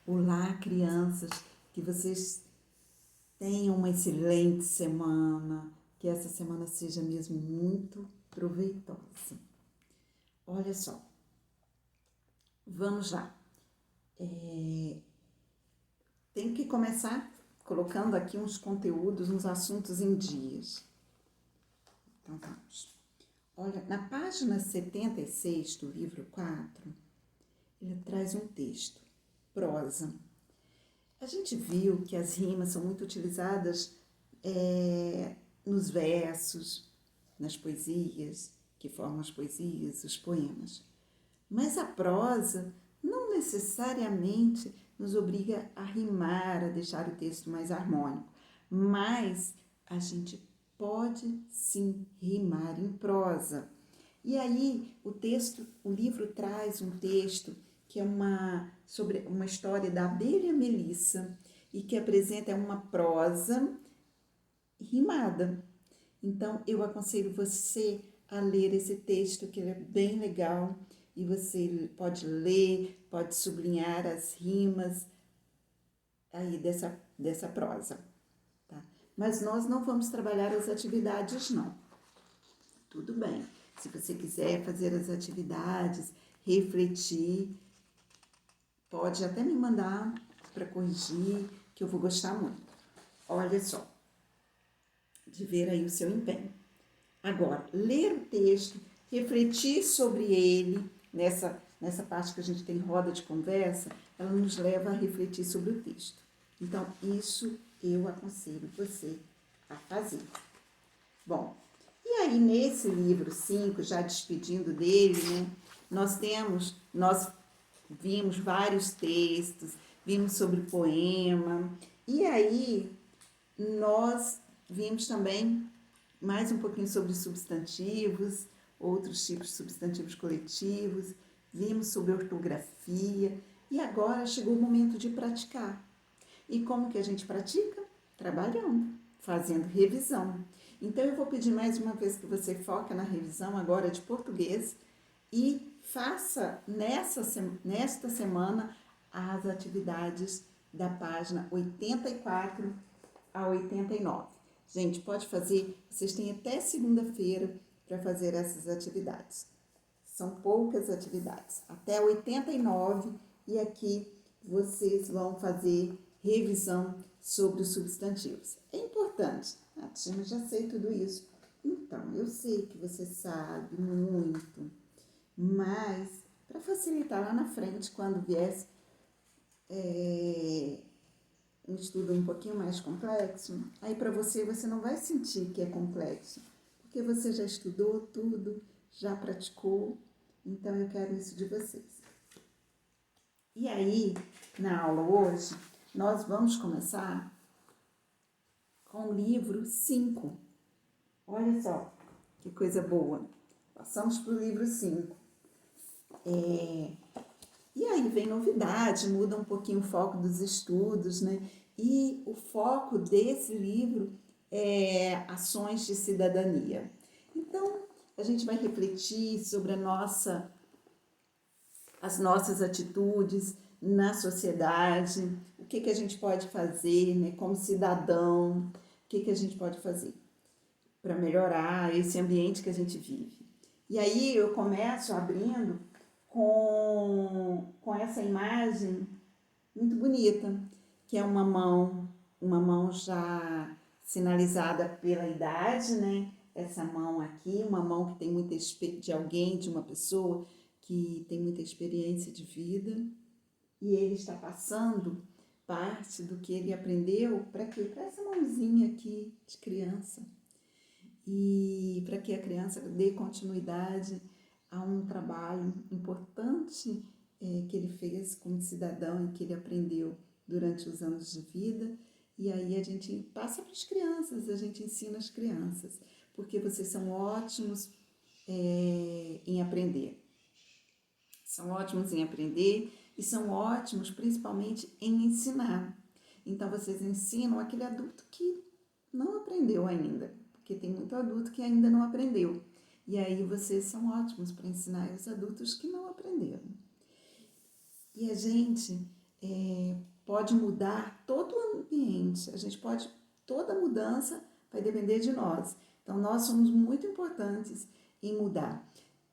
Olá, crianças, que vocês tenham uma excelente semana, que essa semana seja mesmo muito proveitosa. Olha só, vamos lá. Tem que começar colocando aqui uns conteúdos, uns assuntos em dias. Então vamos. Olha, na página 76 do livro 4, ele traz um texto, prosa. A gente viu que as rimas são muito utilizadas nos versos, nas poesias, que formam as poesias, os poemas. Mas a prosa não necessariamente nos obriga a rimar, a deixar o texto mais harmônico, mas a gente pode sim rimar em prosa. E aí o livro traz um texto que é sobre uma história da abelha Melissa e que apresenta uma prosa rimada. Então, eu aconselho você a ler esse texto, que ele é bem legal, e você pode ler, pode sublinhar as rimas aí dessa prosa. Tá? Mas nós não vamos trabalhar as atividades, não. Tudo bem. Se você quiser fazer as atividades, refletir, pode até me mandar para corrigir, que eu vou gostar muito. Olha só, de ver aí o seu empenho. Agora, ler o texto, refletir sobre ele, nessa parte que a gente tem roda de conversa, ela nos leva a refletir sobre o texto. Então, isso eu aconselho você a fazer. Bom, e aí nesse livro 5, já despedindo dele, né, nós vimos vários textos, vimos sobre poema, e aí nós vimos também mais um pouquinho sobre substantivos, outros tipos de substantivos coletivos, vimos sobre ortografia, e agora chegou o momento de praticar. E como que a gente pratica? Trabalhando, fazendo revisão. Então, eu vou pedir mais uma vez que você foque na revisão agora de português e faça nesta semana as atividades da página 84 a 89. Gente, pode fazer, vocês têm até segunda-feira para fazer essas atividades. São poucas atividades, até 89, e aqui vocês vão fazer revisão sobre os substantivos. É importante, a Tina já sei tudo isso. Então, eu sei que você sabe muito, mas para facilitar lá na frente, quando viesse um estudo um pouquinho mais complexo, aí para você não vai sentir que é complexo, porque você já estudou tudo, já praticou, então eu quero isso de vocês. E aí, na aula hoje, nós vamos começar com o livro 5. Olha só, que coisa boa. Passamos para o livro 5. E aí vem novidade, muda um pouquinho o foco dos estudos, né? E o foco desse livro é ações de cidadania. Então, a gente vai refletir sobre as nossas atitudes na sociedade, o que a gente pode fazer, né, como cidadão, o que a gente pode fazer para melhorar esse ambiente que a gente vive. E aí eu começo abrindo com essa imagem muito bonita, que é uma mão já sinalizada pela idade, né? Essa mão aqui, uma mão que tem muita de alguém, de uma pessoa que tem muita experiência de vida, e ele está passando parte do que ele aprendeu para quê? Para essa mãozinha aqui de criança. E para que a criança dê continuidade a um trabalho importante que ele fez como cidadão e que ele aprendeu durante os anos de vida. E aí a gente passa para as crianças, a gente ensina as crianças, porque vocês são ótimos em aprender. São ótimos em aprender e são ótimos principalmente em ensinar. Então vocês ensinam aquele adulto que não aprendeu ainda, porque tem muito adulto que ainda não aprendeu. E aí vocês são ótimos para ensinar os adultos que não aprenderam. E a gente pode mudar todo o ambiente. Toda mudança vai depender de nós. Então, nós somos muito importantes em mudar.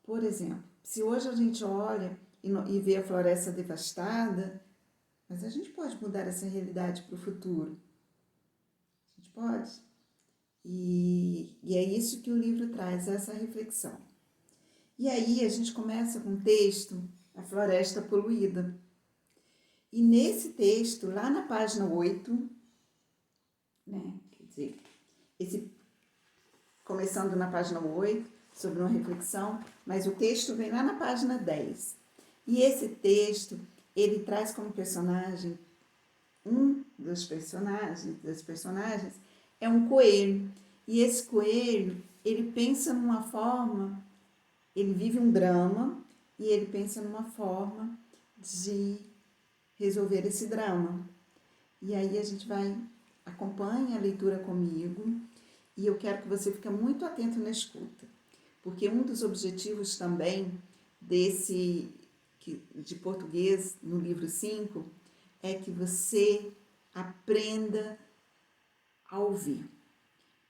Por exemplo, se hoje a gente olha e vê a floresta devastada, mas a gente pode mudar essa realidade para o futuro. A gente pode. E é isso que o livro traz, essa reflexão. E aí a gente começa com o texto, A Floresta Poluída. E nesse texto, lá na página 8, né, quer dizer, começando na página 8, sobre uma reflexão, mas o texto vem lá na página 10. E esse texto, ele traz como personagem, das personagens, é um coelho. E esse coelho, ele pensa numa forma, ele vive um drama e ele pensa numa forma de resolver esse drama. E aí a gente acompanha a leitura comigo e eu quero que você fique muito atento na escuta, porque um dos objetivos também de português no livro 5 é que você aprenda a ouvir.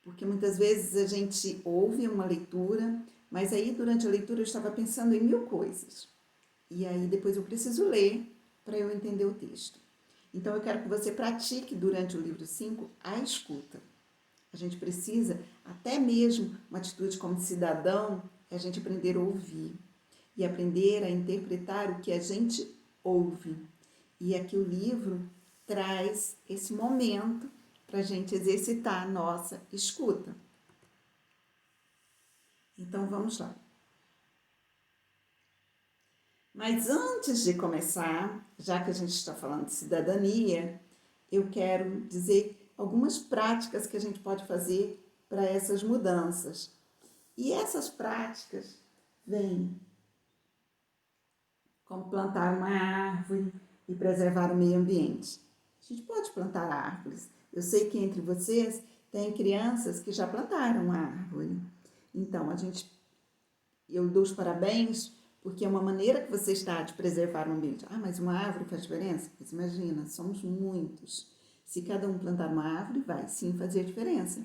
Porque muitas vezes a gente ouve uma leitura, mas aí durante a leitura eu estava pensando em 1000 coisas. E aí depois eu preciso ler para eu entender o texto. Então eu quero que você pratique durante o livro 5 a escuta. A gente precisa, até mesmo uma atitude como cidadão, é a gente aprender a ouvir e aprender a interpretar o que a gente ouve. E aqui o livro traz esse momento para a gente exercitar a nossa escuta. Então vamos lá. Mas antes de começar, já que a gente está falando de cidadania, eu quero dizer algumas práticas que a gente pode fazer para essas mudanças. E essas práticas vêm como plantar uma árvore e preservar o meio ambiente. A gente pode plantar árvores. Eu sei que entre vocês tem crianças que já plantaram uma árvore. Então, eu dou os parabéns porque é uma maneira que você está de preservar o ambiente. Ah, mas uma árvore faz diferença? Mas imagina, somos muitos. Se cada um plantar uma árvore, vai sim fazer diferença.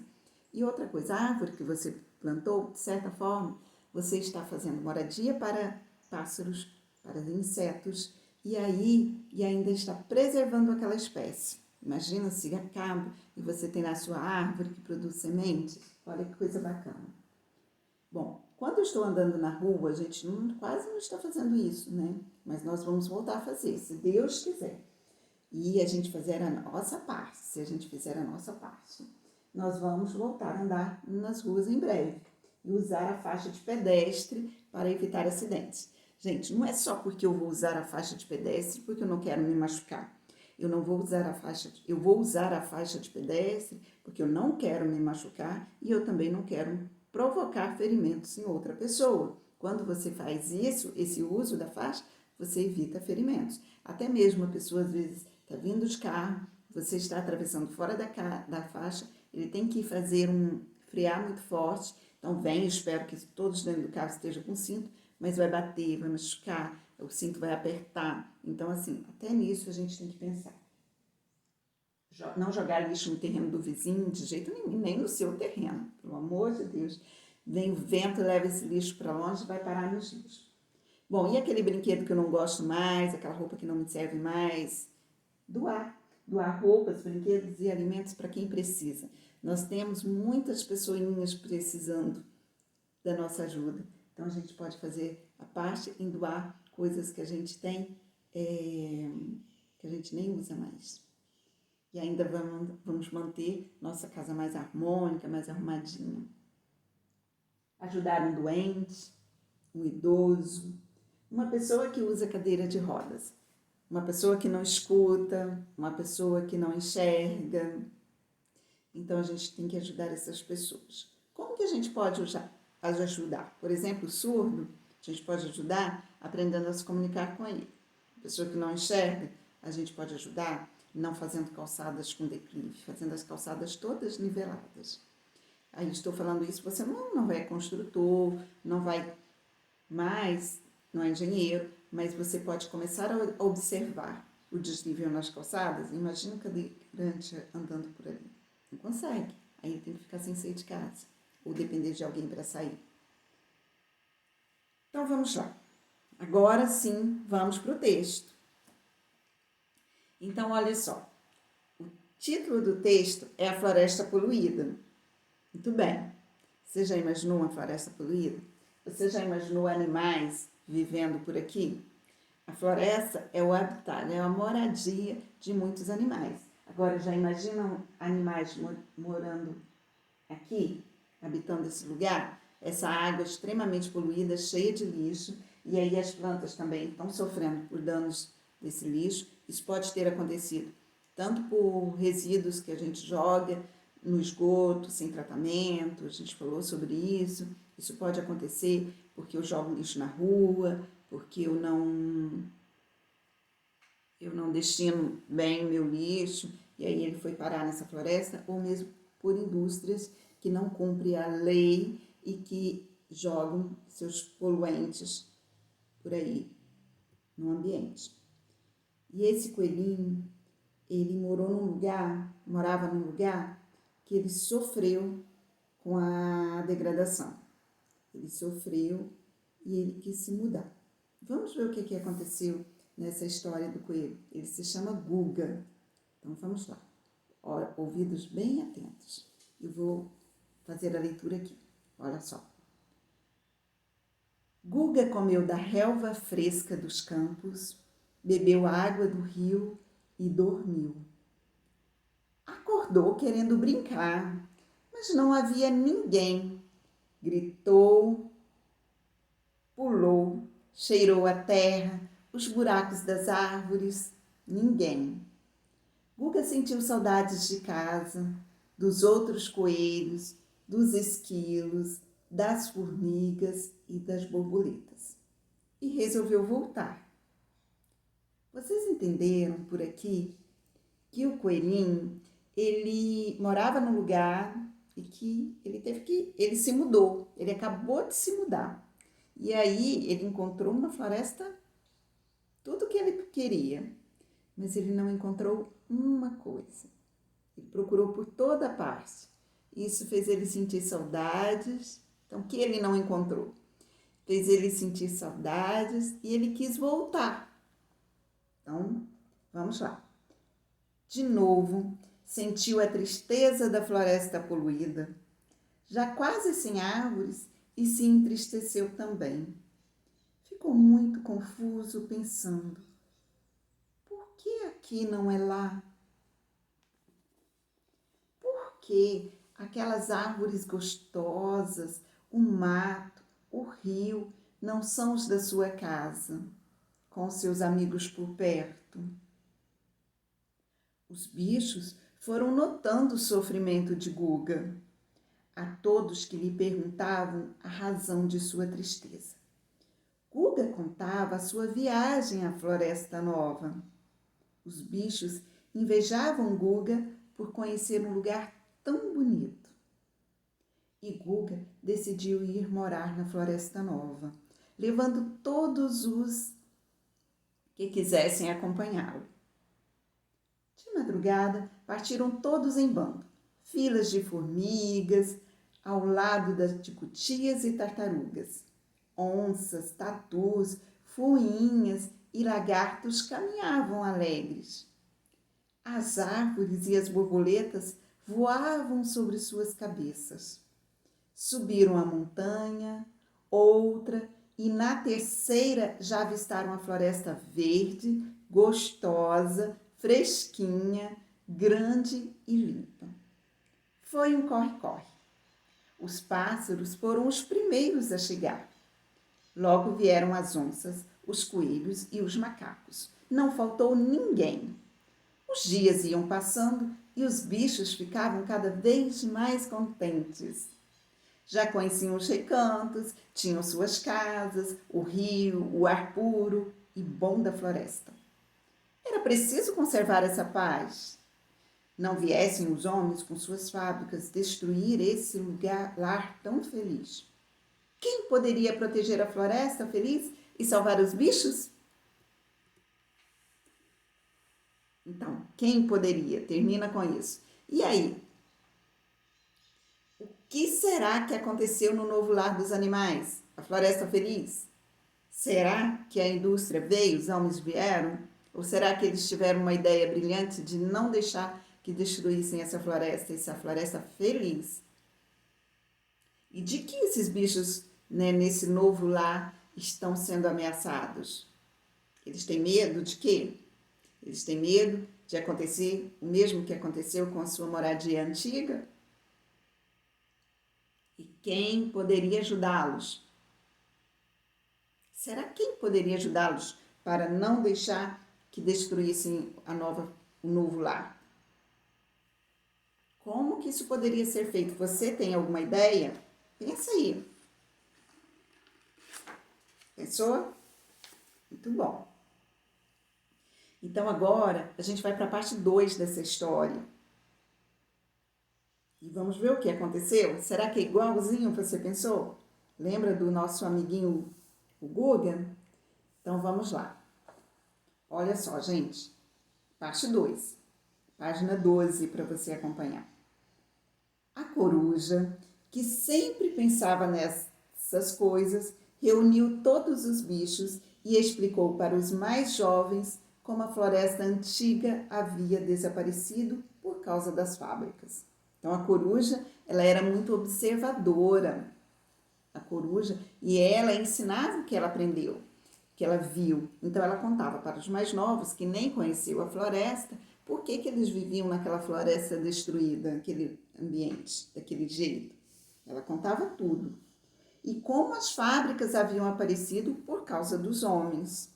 E outra coisa, a árvore que você plantou, de certa forma, você está fazendo moradia para pássaros, para insetos, e ainda está preservando aquela espécie. Imagina se acaba e você tem na sua árvore que produz sementes. Olha que coisa bacana. Bom, quando eu estou andando na rua, a gente quase não está fazendo isso, né? Mas nós vamos voltar a fazer, se Deus quiser. E a gente fizer a nossa parte, se a gente fizer a nossa parte, nós vamos voltar a andar nas ruas em breve e usar a faixa de pedestre para evitar acidentes. Gente, não é só porque eu vou usar a faixa de pedestre porque eu não quero me machucar. Eu vou usar a faixa de pedestre porque eu não quero me machucar e eu também não quero provocar ferimentos em outra pessoa. Quando você faz esse uso da faixa, você evita ferimentos. Até mesmo a pessoa às vezes está vindo de carro, você está atravessando fora da faixa, ele tem que frear muito forte. Então vem, espero que todos dentro do carro estejam com cinto, mas vai bater, vai machucar, o cinto vai apertar. Então assim, até nisso a gente tem que pensar. Não jogar lixo no terreno do vizinho de jeito nenhum, nem no seu terreno, pelo amor de Deus. Vem o vento, leva esse lixo para longe e vai parar nos rios. Bom, e aquele brinquedo que eu não gosto mais, aquela roupa que não me serve mais? Doar roupas, brinquedos e alimentos para quem precisa. Nós temos muitas pessoinhas precisando da nossa ajuda. Então, a gente pode fazer a parte em doar coisas que a gente tem, que a gente nem usa mais. E ainda vamos manter nossa casa mais harmônica, mais arrumadinha. Ajudar um doente, um idoso, uma pessoa que usa cadeira de rodas, uma pessoa que não escuta, uma pessoa que não enxerga. Então, a gente tem que ajudar essas pessoas. Como que a gente pode ajudar? Por exemplo, o surdo, a gente pode ajudar aprendendo a se comunicar com ele. A pessoa que não enxerga, a gente pode ajudar não fazendo calçadas com declive, fazendo as calçadas todas niveladas. Aí estou falando isso, você não é construtor, não é engenheiro, mas você pode começar a observar o desnível nas calçadas, imagina o cadeirante andando por ali. Não consegue. Aí ele tem que ficar sem sair de casa. Ou depender de alguém para sair. Então vamos lá. Agora sim, vamos para o texto. Então, olha só. O título do texto é A Floresta Poluída. Muito bem. Você já imaginou uma floresta poluída? Você já imaginou animais vivendo por aqui? A floresta é o habitat, é a moradia de muitos animais. Agora, já imaginam animais morando aqui, habitando esse lugar? Essa água extremamente poluída, cheia de lixo, e aí as plantas também estão sofrendo por danos desse lixo. Isso pode ter acontecido tanto por resíduos que a gente joga no esgoto, sem tratamento, a gente falou sobre isso. Isso pode acontecer porque eu jogo lixo na rua, porque eu não destino bem meu lixo, e aí ele foi parar nessa floresta, ou mesmo por indústrias que não cumprem a lei e que jogam seus poluentes por aí no ambiente. E esse coelhinho, ele morava num lugar que ele sofreu com a degradação. Ele sofreu e ele quis se mudar. Vamos ver o que aconteceu nessa história do coelho. Ele se chama Guga. Então vamos lá. Ouvidos bem atentos. Eu vou fazer a leitura aqui. Olha só. Guga comeu da relva fresca dos campos, bebeu água do rio e dormiu. Acordou querendo brincar, mas não havia ninguém. Gritou, pulou, cheirou a terra, os buracos das árvores, ninguém. Guga sentiu saudades de casa, dos outros coelhos, dos esquilos, das formigas e das borboletas. E resolveu voltar. Vocês entenderam por aqui que o coelhinho, ele morava num lugar e que ele se mudou, ele acabou de se mudar. E aí ele encontrou uma floresta, tudo que ele queria, mas ele não encontrou uma coisa. Ele procurou por toda parte. Isso fez ele sentir saudades. Então, o que ele não encontrou? Fez ele sentir saudades e ele quis voltar. Então, vamos lá. De novo, sentiu a tristeza da floresta poluída, já quase sem árvores, e se entristeceu também. Ficou muito confuso pensando: por que aqui não é lá? Por que aquelas árvores gostosas, o mato, o rio, não são os da sua casa, com seus amigos por perto? Os bichos foram notando o sofrimento de Guga, a todos que lhe perguntavam a razão de sua tristeza. Guga contava a sua viagem à Floresta Nova. Os bichos invejavam Guga por conhecer um lugar tão bonito. E Guga decidiu ir morar na Floresta Nova, levando todos os que quisessem acompanhá-lo. De madrugada, partiram todos em bando, filas de formigas, ao lado de cutias e tartarugas. Onças, tatus, fuinhas e lagartos caminhavam alegres. As árvores e as borboletas voavam sobre suas cabeças. Subiram a montanha, outra, e na terceira já avistaram a floresta verde, gostosa, fresquinha, grande e limpa. Foi um corre-corre. Os pássaros foram os primeiros a chegar. Logo vieram as onças, os coelhos e os macacos. Não faltou ninguém. Os dias iam passando e os bichos ficavam cada vez mais contentes. Já conheciam os recantos, tinham suas casas, o rio, o ar puro e bom da floresta. Era preciso conservar essa paz. Não viessem os homens com suas fábricas destruir esse lar tão feliz. Quem poderia proteger a floresta feliz e salvar os bichos? Então, quem poderia? Termina com isso. E aí? O que será que aconteceu no novo lar dos animais? A floresta feliz? Será que a indústria veio, os homens vieram? Ou será que eles tiveram uma ideia brilhante de não deixar que destruíssem essa floresta feliz? E de que esses bichos, né, nesse novo lar estão sendo ameaçados? Eles têm medo de quê? Eles têm medo de acontecer o mesmo que aconteceu com a sua moradia antiga? E quem poderia ajudá-los? Será quem poderia ajudá-los para não deixar que destruíssem o novo lar? Como que isso poderia ser feito? Você tem alguma ideia? Pensa aí. Pensou? Muito bom. Então agora a gente vai para a parte 2 dessa história. E vamos ver o que aconteceu? Será que é igualzinho você pensou? Lembra do nosso amiguinho o Guga? Então vamos lá. Olha só, gente. Parte 2. Página 12 para você acompanhar. A coruja, que sempre pensava nessas coisas, reuniu todos os bichos e explicou para os mais jovens como a floresta antiga havia desaparecido por causa das fábricas. Então a coruja, ela era muito observadora, a coruja, e ela ensinava o que ela aprendeu, que ela viu. Então ela contava para os mais novos, que nem conheciam a floresta, por que eles viviam naquela floresta destruída, naquele ambiente, daquele jeito. Ela contava tudo. E como as fábricas haviam aparecido por causa dos homens.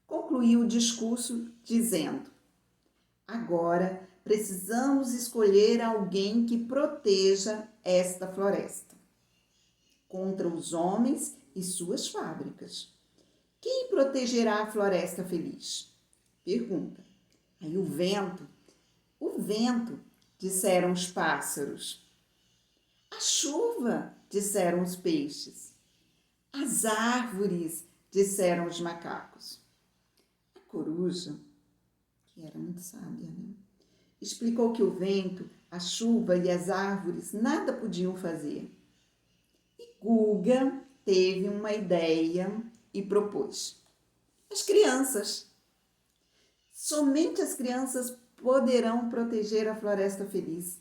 Concluiu o discurso dizendo: agora precisamos escolher alguém que proteja esta floresta contra os homens e suas fábricas. Quem protegerá a floresta feliz? Pergunta. Aí o vento, disseram os pássaros. A chuva, disseram os peixes. As árvores, disseram os macacos. A coruja, que era muito sábia, né? Explicou que o vento, a chuva e as árvores nada podiam fazer. E Guga teve uma ideia e propôs. As crianças. Somente as crianças poderão proteger a floresta feliz.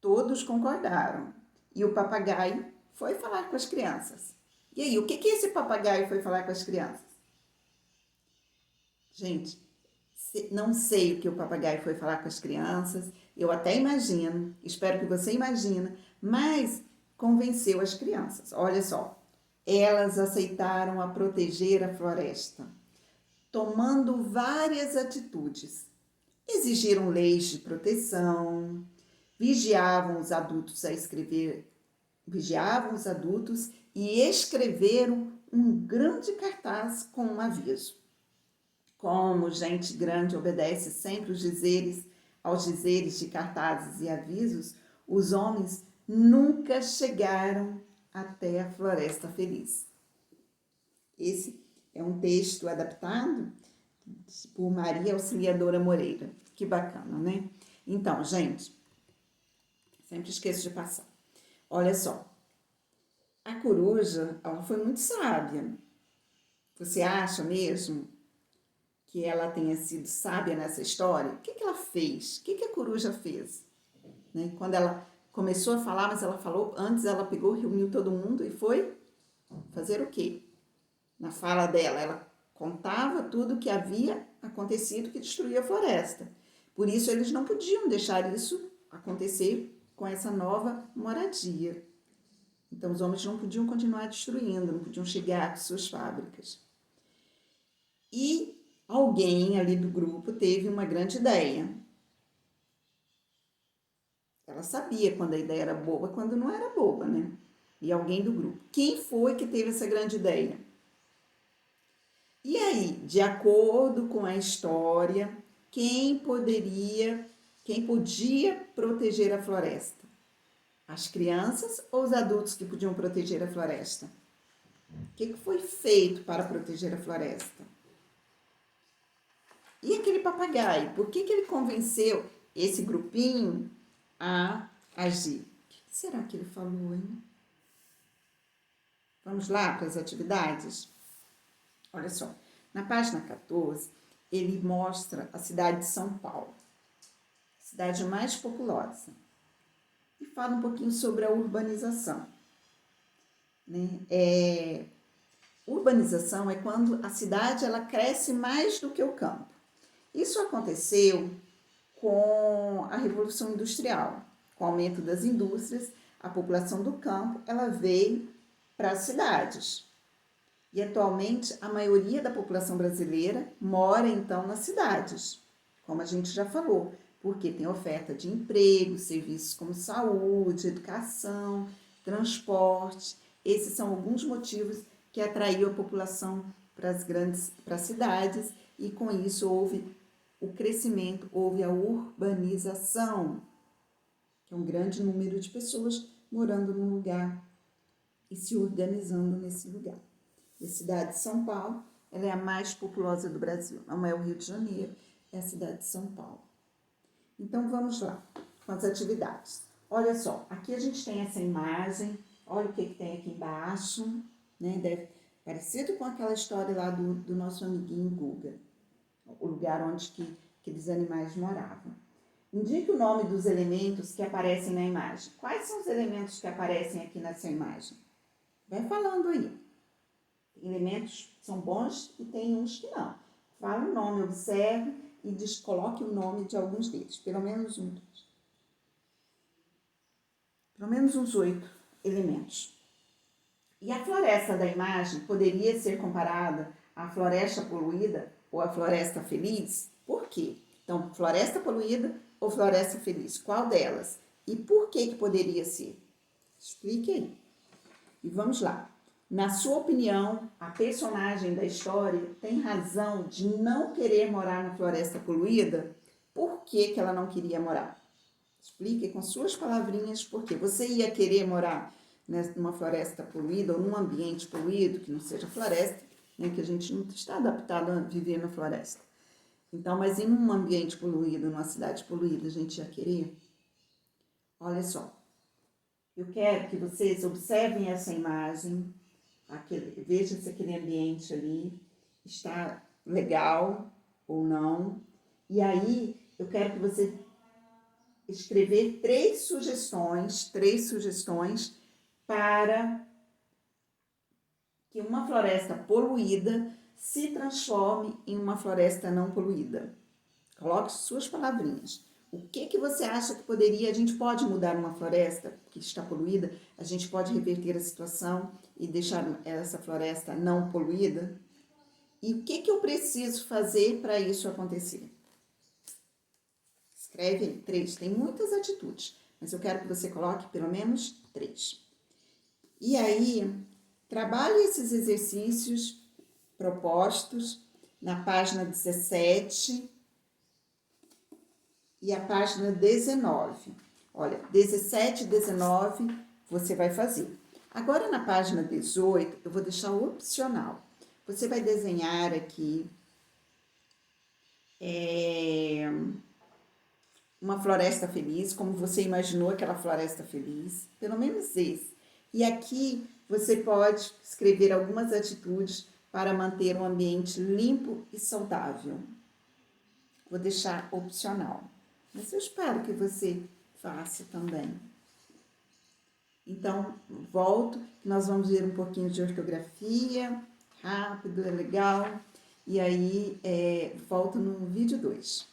Todos concordaram. E o papagaio foi falar com as crianças. E aí, o que esse papagaio foi falar com as crianças? Gente, não sei o que o papagaio foi falar com as crianças. Eu até imagino, espero que você imagine, mas convenceu as crianças. Olha só, elas aceitaram a proteger a floresta, tomando várias atitudes. Exigiram leis de proteção, vigiavam os adultos e escreveram um grande cartaz com um aviso. Como gente grande obedece sempre aos dizeres de cartazes e avisos, os homens nunca chegaram até a Floresta Feliz. Esse é um texto adaptado por Maria Auxiliadora Moreira. Que bacana, né? Então, gente, sempre esqueço de passar. Olha só, a coruja, ela foi muito sábia. Você acha mesmo que ela tenha sido sábia nessa história? O que ela fez? O que a coruja fez? Né? Quando ela começou a falar, mas ela falou, antes ela pegou, reuniu todo mundo e foi fazer o quê? Na fala dela, ela contava tudo o que havia acontecido que destruía a floresta. Por isso, eles não podiam deixar isso acontecer com essa nova moradia. Então, os homens não podiam continuar destruindo, não podiam chegar às suas fábricas. E alguém ali do grupo teve uma grande ideia. Ela sabia quando a ideia era boba, quando não era boba, né? E alguém do grupo. Quem foi que teve essa grande ideia? E aí, de acordo com a história, quem podia proteger a floresta? As crianças ou os adultos que podiam proteger a floresta? O que foi feito para proteger a floresta? E aquele papagaio, por que ele convenceu esse grupinho a agir? O que será que ele falou, hein? Vamos lá para as atividades? Olha só, na página 14, ele mostra a cidade de São Paulo, a cidade mais populosa, e fala um pouquinho sobre a urbanização. Né? Urbanização é quando a cidade ela cresce mais do que o campo. Isso aconteceu com a Revolução Industrial. Com o aumento das indústrias, a população do campo ela veio para as cidades. E atualmente a maioria da população brasileira mora então nas cidades, como a gente já falou, porque tem oferta de emprego, serviços como saúde, educação, transporte. Esses são alguns motivos que atraiu a população para as cidades e com isso houve o crescimento, houve a urbanização, que é um grande número de pessoas morando num lugar e se organizando nesse lugar. A cidade de São Paulo, ela é a mais populosa do Brasil. Não é o Rio de Janeiro, é a cidade de São Paulo. Então, vamos lá com as atividades. Olha só, aqui a gente tem essa imagem, olha o que tem aqui embaixo, né? Deve parecido com aquela história lá do nosso amiguinho Guga, o lugar onde que aqueles animais moravam. Indique o nome dos elementos que aparecem na imagem. Quais são os elementos que aparecem aqui nessa imagem? Vai falando aí. Tem elementos que são bons e tem uns que não. Fala o nome, observe e coloque o nome de alguns deles. Pelo menos uns 8 elementos. E a floresta da imagem poderia ser comparada à floresta poluída ou à floresta feliz? Por quê? Então, floresta poluída ou floresta feliz? Qual delas? E por que poderia ser? Explique aí. E vamos lá. Na sua opinião, a personagem da história tem razão de não querer morar na floresta poluída? Por que ela não queria morar? Explique com suas palavrinhas por quê. Você ia querer morar numa floresta poluída ou num ambiente poluído, que não seja floresta, né, que a gente não está adaptado a viver na floresta. Então, mas em um ambiente poluído, numa cidade poluída, a gente ia querer? Olha só, eu quero que vocês observem essa imagem, vejam se aquele ambiente ali está legal ou não. E aí, eu quero que você escrever 3 sugestões para que uma floresta poluída se transforme em uma floresta não poluída. Coloque suas palavrinhas. O que você acha que a gente pode mudar uma floresta que está poluída? A gente pode reverter a situação e deixar essa floresta não poluída? E o que eu preciso fazer para isso acontecer? Escreve 3. Tem muitas atitudes, mas eu quero que você coloque pelo menos 3. E aí, trabalhe esses exercícios propostos na página 17 e a página 19. Olha, 17 e 19 você vai fazer. Agora, na página 18, eu vou deixar opcional. Você vai desenhar aqui uma floresta feliz, como você imaginou aquela floresta feliz, pelo menos esse. E aqui você pode escrever algumas atitudes para manter um ambiente limpo e saudável. Vou deixar opcional, mas eu espero que você faça também. Então, volto, nós vamos ver um pouquinho de ortografia, rápido, é legal, e aí volto no vídeo 2.